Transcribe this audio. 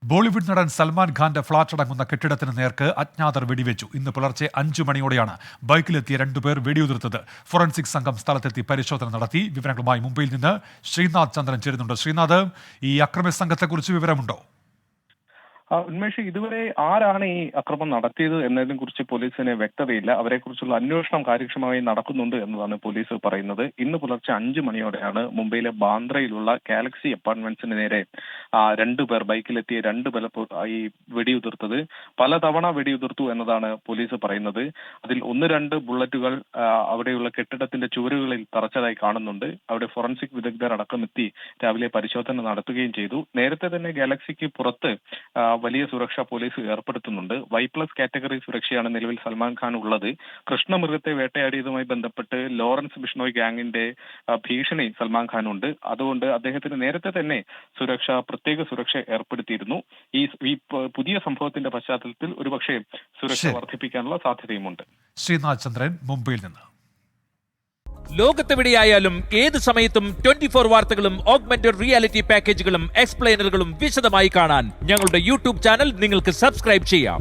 ബോളിവുഡ് നടൻ സൽമാൻ ഖാന്റെ ഫ്ളാറ്റ് അടങ്ങുന്ന കെട്ടിടത്തിന് നേർക്ക് അജ്ഞാതർ വെടിവെച്ചു. ഇന്ന് പുലർച്ചെ 5 മണിയോടെയാണ് ബൈക്കിലെത്തിയ 2 പേർ വെടിയുതിർത്തത്. ഫോറൻസിക് സംഘം സ്ഥലത്തെത്തി പരിശോധന നടത്തി. വിവരങ്ങളുമായി മുംബൈയിൽ നിന്ന് ശ്രീനാഥ് ചന്ദ്രൻ ചേരുന്നുണ്ട്. ശ്രീനാഥ്, ഈ അക്രമി സംഘത്തെക്കുറിച്ച് വിവരമുണ്ടോ? ഉന്മേഷ്, ഇതുവരെ ആരാണ് ഈ അക്രമം നടത്തിയത് എന്നതിനെ കുറിച്ച് പോലീസിന് വ്യക്തതയില്ല. അവരെക്കുറിച്ചുള്ള അന്വേഷണം കാര്യക്ഷമമായി നടക്കുന്നുണ്ട് എന്നതാണ് പോലീസ് പറയുന്നത്. ഇന്ന് പുലർച്ചെ 5 മണിയോടെയാണ് മുംബൈയിലെ ബാന്ദ്രയിലുള്ള ഗാലക്സി അപ്പാർട്ട്മെന്റ്സിന് നേരെ 2 പേർ ബൈക്കിലെത്തിയ 2 പേർ ഈ വെടിയുതിർത്തത്. പലതവണ വെടിയുതിർത്തു എന്നതാണ് പോലീസ് പറയുന്നത്. അതിൽ 1-2 ബുള്ളറ്റുകൾ അവിടെയുള്ള കെട്ടിടത്തിന്റെ ചുവരുകളിൽ തറച്ചതായി കാണുന്നുണ്ട്. അവിടെ ഫോറൻസിക് വിദഗ്ധർ അടക്കം എത്തി രാവിലെ പരിശോധന നടത്തുകയും ചെയ്തു. നേരത്തെ തന്നെ ഗാലക്സിക്ക് പുറത്ത് വലിയ സുരക്ഷ പോലീസ് ഏർപ്പെടുത്തുന്നുണ്ട്. Y+ കാറ്റഗറി സുരക്ഷയാണ് നിലവിൽ സൽമാൻ ഖാൻ ഉള്ളത്. കൃഷ്ണമൃഗത്തെ വേട്ടയാടിയതുമായി ബന്ധപ്പെട്ട് ലോറൻസ് ബിഷ്ണോയ് ഗാങ്ങിന്റെ ഭീഷണി സൽമാൻ ഖാൻ ഉണ്ട്. അതുകൊണ്ട് അദ്ദേഹത്തിന് നേരത്തെ തന്നെ പ്രത്യേക സുരക്ഷ ഏർപ്പെടുത്തിയിരുന്നു. ഈ പുതിയ സംഭവത്തിന്റെ പശ്ചാത്തലത്തിൽ ഒരുപക്ഷെ സുരക്ഷ വർദ്ധിപ്പിക്കാനുള്ള സാധ്യതയുമുണ്ട്. ശ്രീനാഥ് ചന്ദ്രൻ, മുംബൈയിൽ നിന്ന്. ലോകത്തെവിടെയായാലും ഏത് സമയത്തും 24 വാർത്തകളും ഓഗ്മെന്റഡ് റിയാലിറ്റി പാക്കേജുകളും എക്സ്പ്ലെയിനറുകളും വിശദമായി കാണാൻ ഞങ്ങളുടെ യൂട്യൂബ് ചാനൽ നിങ്ങൾക്ക് സബ്സ്ക്രൈബ് ചെയ്യാം.